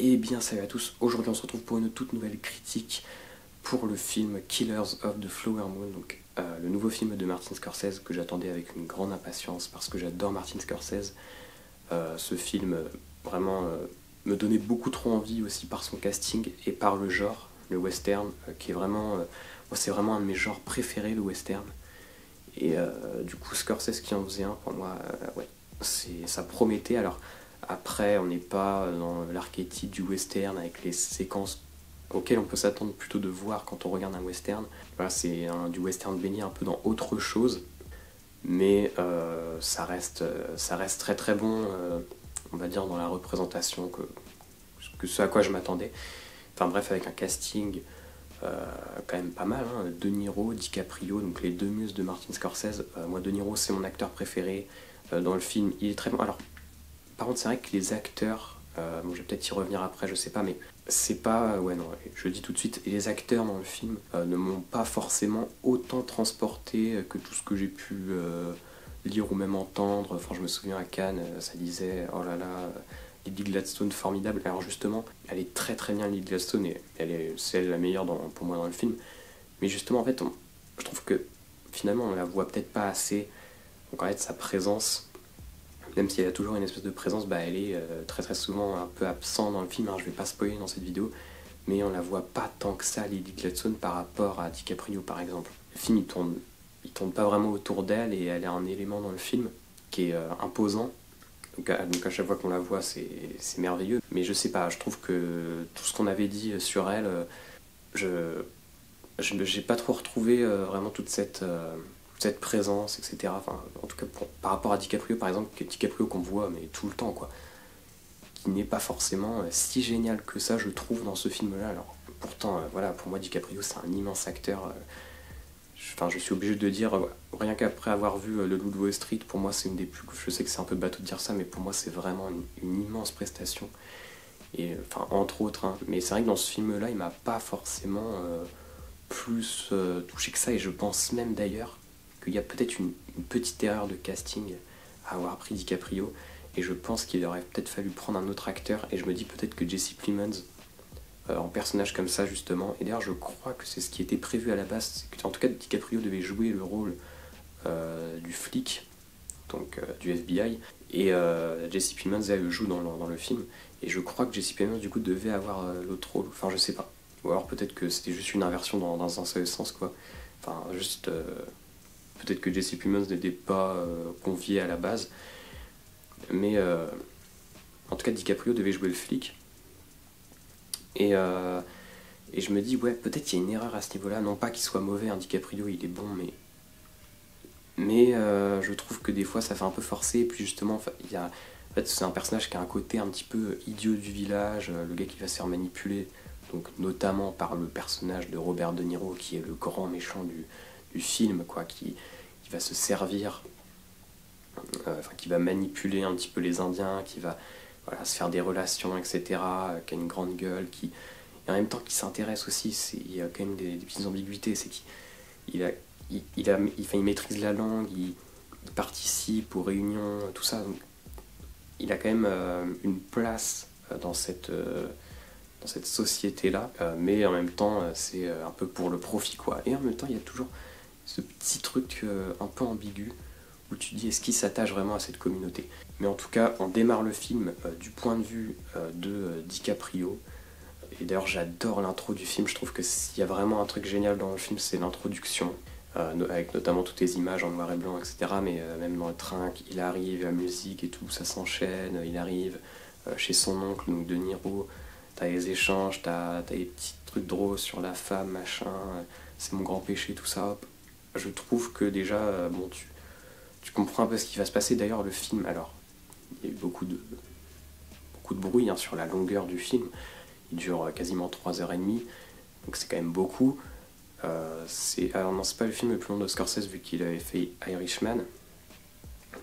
Eh bien salut à tous, aujourd'hui on se retrouve pour une toute nouvelle critique pour le film Killers of the Flower Moon, donc le nouveau film de Martin Scorsese que j'attendais avec une grande impatience parce que j'adore Martin Scorsese. Ce film vraiment me donnait beaucoup trop envie aussi par son casting et par le genre, le western, qui est vraiment, moi c'est vraiment un de mes genres préférés, le western. Et du coup Scorsese qui en faisait un pour moi, ouais, ça promettait. Alors après, on n'est pas dans l'archétype du western avec les séquences auxquelles on peut s'attendre plutôt de voir quand on regarde un western. Voilà, c'est du western baigné un peu dans autre chose, mais ça reste très très bon, on va dire, dans la représentation que ce à quoi je m'attendais. Enfin bref, avec un casting quand même pas mal, hein. De Niro, DiCaprio, donc les deux muses de Martin Scorsese. Moi, De Niro, c'est mon acteur préféré dans le film. Il est très bon. Alors, par contre, c'est vrai que les acteurs, bon, je vais peut-être y revenir après, je sais pas, mais c'est pas. Ouais, non, je le dis tout de suite, les acteurs dans le film ne m'ont pas forcément autant transporté que tout ce que j'ai pu lire ou même entendre. Enfin, je me souviens à Cannes, ça disait oh là là, Lily Gladstone formidable. Alors, justement, elle est très très bien, Lily Gladstone, et c'est elle la meilleure pour moi dans le film. Mais justement, en fait, je trouve que finalement, on la voit peut-être pas assez. Donc, en fait, sa présence, même si elle a toujours une espèce de présence, bah, elle est très très souvent un peu absente dans le film. Alors, je vais pas spoiler dans cette vidéo, mais on la voit pas tant que ça, Lily Gladstone, par rapport à DiCaprio par exemple. Le film il tourne pas vraiment autour d'elle et elle est un élément dans le film qui est imposant. Donc à chaque fois qu'on la voit, c'est merveilleux. Mais je sais pas, je trouve que tout ce qu'on avait dit sur elle, j'ai pas trop retrouvé vraiment toute cette présence, etc. Enfin, en tout cas, par rapport à DiCaprio, par exemple, DiCaprio qu'on voit mais tout le temps, quoi, qui n'est pas forcément si génial que ça, je trouve, dans ce film-là. Alors, pourtant, voilà, pour moi, DiCaprio, c'est un immense acteur. Enfin, je suis obligé de dire, rien qu'après avoir vu Le Loup de Wall Street, pour moi, c'est une des plus. Je sais que c'est un peu bateau de dire ça, mais pour moi, c'est vraiment une immense prestation. Et enfin, entre autres, hein. Mais c'est vrai que dans ce film-là, il m'a pas forcément plus touché que ça, et je pense même d'ailleurs qu'il y a peut-être une petite erreur de casting à avoir pris DiCaprio, et je pense qu'il aurait peut-être fallu prendre un autre acteur, et je me dis peut-être que Jesse Plemons en personnage comme ça justement, et d'ailleurs je crois que c'est ce qui était prévu à la base, c'est que, en tout cas, DiCaprio devait jouer le rôle du flic, donc du FBI, et Jesse Plemons elle joue dans le film, et je crois que Jesse Plemons du coup devait avoir l'autre rôle, enfin je sais pas. Ou alors peut-être que c'était juste une inversion dans un seul sens, quoi. Enfin, juste. Peut-être que Jesse Plemons n'était pas convié à la base. Mais en tout cas, DiCaprio devait jouer le flic. Et je me dis, ouais, peut-être qu'il y a une erreur à ce niveau-là. Non pas qu'il soit mauvais, hein, DiCaprio, il est bon, mais je trouve que des fois, ça fait un peu forcé. Et puis justement, en fait, c'est un personnage qui a un côté un petit peu idiot du village, le gars qui va se faire manipuler, donc notamment par le personnage de Robert De Niro, qui est le grand méchant du film, quoi, qui va se servir, enfin, qui va manipuler un petit peu les Indiens, qui va, voilà, se faire des relations, etc., qui a une grande gueule, et en même temps qui s'intéresse aussi. Il y a quand même des petites ambiguïtés, c'est il maîtrise la langue, il participe aux réunions, tout ça, donc il a quand même une place dans cette société-là, mais en même temps, c'est un peu pour le profit, quoi. Et en même temps, il y a toujours ce petit truc un peu ambigu, où tu te dis, est-ce qu'il s'attache vraiment à cette communauté? Mais en tout cas, on démarre le film du point de vue de DiCaprio, et d'ailleurs, j'adore l'intro du film. Je trouve que s'il y a vraiment un truc génial dans le film, c'est l'introduction, avec notamment toutes les images en noir et blanc, etc. Mais même dans le train, il arrive, la musique et tout, ça s'enchaîne, il arrive chez son oncle, donc De Niro, t'as les échanges, t'as les petits trucs drôles sur la femme, machin, c'est mon grand péché, tout ça, hop. Je trouve que déjà, bon, tu comprends un peu ce qui va se passer. D'ailleurs, le film, alors, il y a eu beaucoup de bruit, hein, sur la longueur du film. Il dure quasiment 3h30, donc c'est quand même beaucoup. Alors non, c'est pas le film le plus long de Scorsese, vu qu'il avait fait Irishman,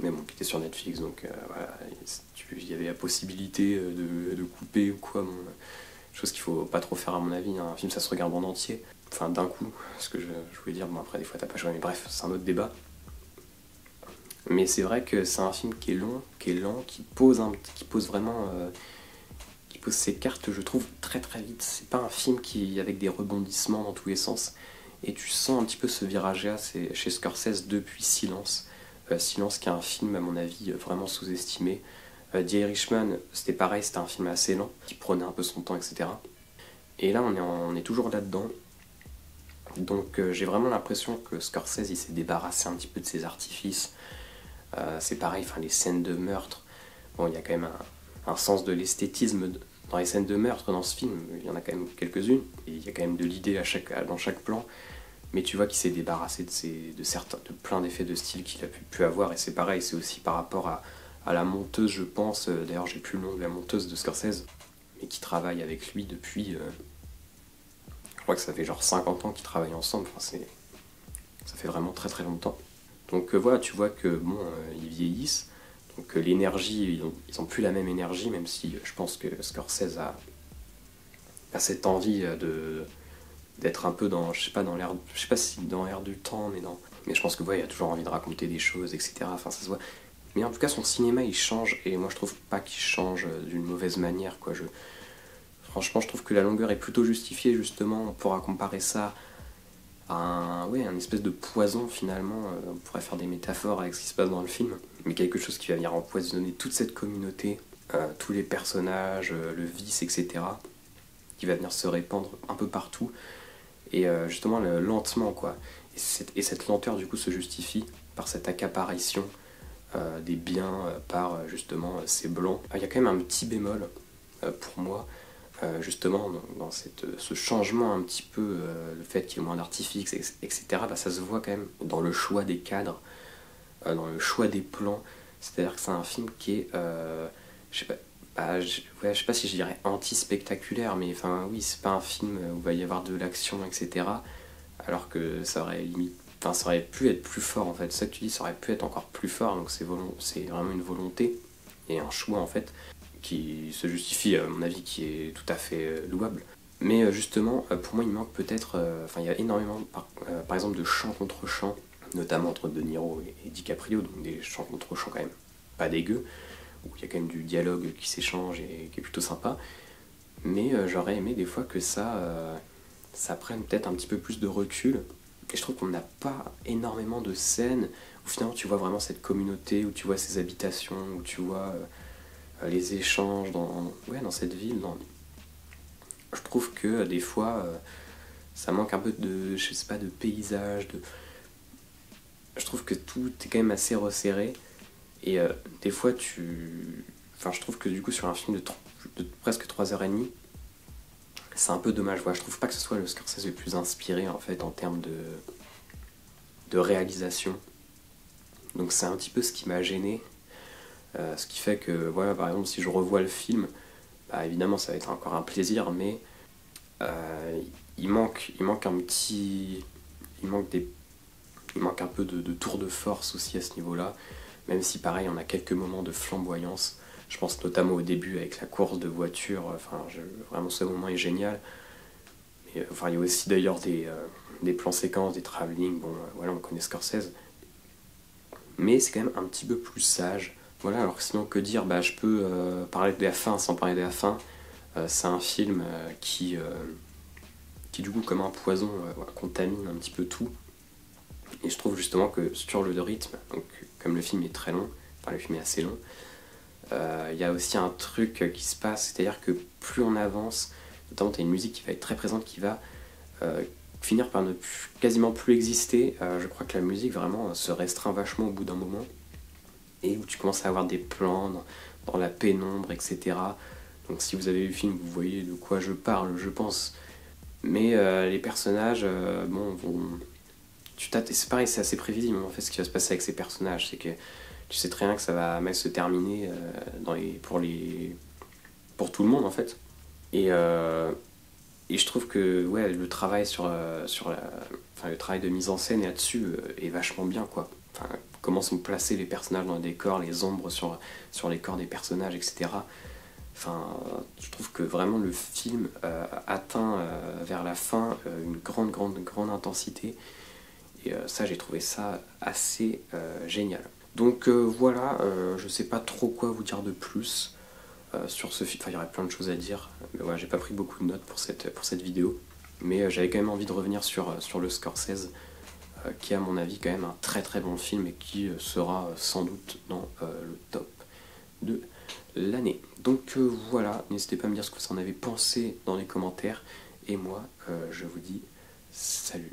mais bon, qui était sur Netflix, donc voilà, il y avait la possibilité de couper ou quoi, bon, chose qu'il faut pas trop faire à mon avis, hein. Un film, ça se regarde en entier, enfin d'un coup, ce que je voulais dire. Bon, après des fois t'as pas joué, mais bref, c'est un autre débat. Mais c'est vrai que c'est un film qui est long, qui est lent, qui pose vraiment pose ses cartes, je trouve, très très vite. C'est pas un film qui avec des rebondissements dans tous les sens. Et tu sens un petit peu ce virage-là, c'est chez Scorsese depuis Silence. Silence qui est un film, à mon avis, vraiment sous-estimé. The Irishman, c'était pareil, c'était un film assez lent, qui prenait un peu son temps, etc. Et là, on est toujours là-dedans. Donc j'ai vraiment l'impression que Scorsese, il s'est débarrassé un petit peu de ses artifices. C'est pareil, enfin, les scènes de meurtre. Bon, il y a quand même un sens de l'esthétisme dans les scènes de meurtre dans ce film. Il y en a quand même quelques-unes. Et il y a quand même de l'idée dans chaque plan. Mais tu vois qu'il s'est débarrassé de plein d'effets de style qu'il a pu avoir. Et c'est pareil, c'est aussi par rapport à la monteuse, je pense. D'ailleurs, j'ai plus le nom de la monteuse de Scorsese, mais qui travaille avec lui depuis... je crois que ça fait genre 50 ans qu'ils travaillent ensemble. Enfin, ça fait vraiment très très longtemps. Donc voilà, tu vois que bon, ils vieillissent. Donc l'énergie, ils ont plus la même énergie, même si je pense que Scorsese a cette envie d'être un peu dans, je sais pas si dans l'air du temps, mais je pense que ouais, il a toujours envie de raconter des choses, etc. Enfin, ça se voit. Mais en tout cas, son cinéma, il change, et moi, je trouve pas qu'il change d'une mauvaise manière, quoi. Franchement, je trouve que la longueur est plutôt justifiée, justement. On pourra comparer ça à un espèce de poison, finalement. On pourrait faire des métaphores avec ce qui se passe dans le film, mais quelque chose qui va venir empoisonner toute cette communauté, tous les personnages, le vice, etc., qui va venir se répandre un peu partout. Et justement lentement, quoi. Et cette lenteur du coup se justifie par cette accaparation des biens par justement ces blancs. Il y a quand même un petit bémol pour moi, justement dans ce changement un petit peu, le fait qu'il y ait moins d'artifices, etc. Bah, ça se voit quand même dans le choix des cadres, dans le choix des plans. C'est-à-dire que c'est un film qui est, je sais pas, je sais pas si je dirais anti-spectaculaire, mais enfin oui, c'est pas un film où il va y avoir de l'action, etc. Alors que ça aurait limite, enfin ça aurait pu être plus fort en fait. Ça que tu dis, ça aurait pu être encore plus fort, donc c'est vraiment une volonté et un choix en fait qui se justifie à mon avis, qui est tout à fait louable. Mais justement, pour moi, il manque peut-être, enfin il y a énormément, par exemple, de chants contre chants, notamment entre De Niro et DiCaprio, donc des chants contre chants quand même pas dégueux, où il y a quand même du dialogue qui s'échange et qui est plutôt sympa. Mais j'aurais aimé des fois que ça prenne peut-être un petit peu plus de recul. Et je trouve qu'on n'a pas énormément de scènes où finalement tu vois vraiment cette communauté, où tu vois ces habitations, où tu vois les échanges dans cette ville. Je trouve que des fois ça manque un peu je sais pas, de paysage. Je trouve que tout est quand même assez resserré. Et des fois je trouve que du coup sur un film de presque 3h30, c'est un peu dommage. Voilà, je trouve pas que ce soit le Scorsese le plus inspiré en fait en termes de réalisation. Donc c'est un petit peu ce qui m'a gêné. Ce qui fait que, voilà, par exemple, si je revois le film, bah, évidemment ça va être encore un plaisir, mais il manque un petit... Il manque un peu de tour de force aussi à ce niveau-là. Même si pareil, on a quelques moments de flamboyance. Je pense notamment au début avec la course de voiture. Enfin, vraiment ce moment est génial. Et, enfin, il y a aussi d'ailleurs des plans séquences, des travelling. Bon, voilà, on connaît Scorsese. Mais c'est quand même un petit peu plus sage. Voilà, alors sinon que dire, bah, je peux parler de la fin sans parler de la fin. C'est un film qui du coup, comme un poison, voilà, contamine un petit peu tout. Et je trouve justement que sur le rythme, donc comme le film est très long, enfin le film est assez long, il y a aussi un truc qui se passe, c'est-à-dire que plus on avance, notamment tu as une musique qui va être très présente, qui va finir par quasiment plus exister. Je crois que la musique vraiment se restreint vachement au bout d'un moment, et où tu commences à avoir des plans dans la pénombre, etc. Donc si vous avez vu le film, vous voyez de quoi je parle, je pense. Mais les personnages, bon, c'est pareil, c'est assez prévisible en fait ce qui va se passer avec ces personnages. C'est que tu sais très bien que ça va mal se terminer pour tout le monde en fait. Et je trouve que ouais, le travail le travail de mise en scène là-dessus est vachement bien, quoi. Enfin, comment sont placés les personnages dans le décor, les ombres sur les corps des personnages, etc. Enfin, je trouve que vraiment le film atteint vers la fin une grande intensité. Et ça, j'ai trouvé ça assez génial. Donc voilà, je sais pas trop quoi vous dire de plus. sur ce film. Enfin, il y aurait plein de choses à dire, mais voilà, j'ai pas pris beaucoup de notes pour cette vidéo, mais j'avais quand même envie de revenir sur le Scorsese, qui est à mon avis quand même un très très bon film et qui sera sans doute dans le top de l'année. Donc voilà, n'hésitez pas à me dire ce que vous en avez pensé dans les commentaires, et moi je vous dis salut.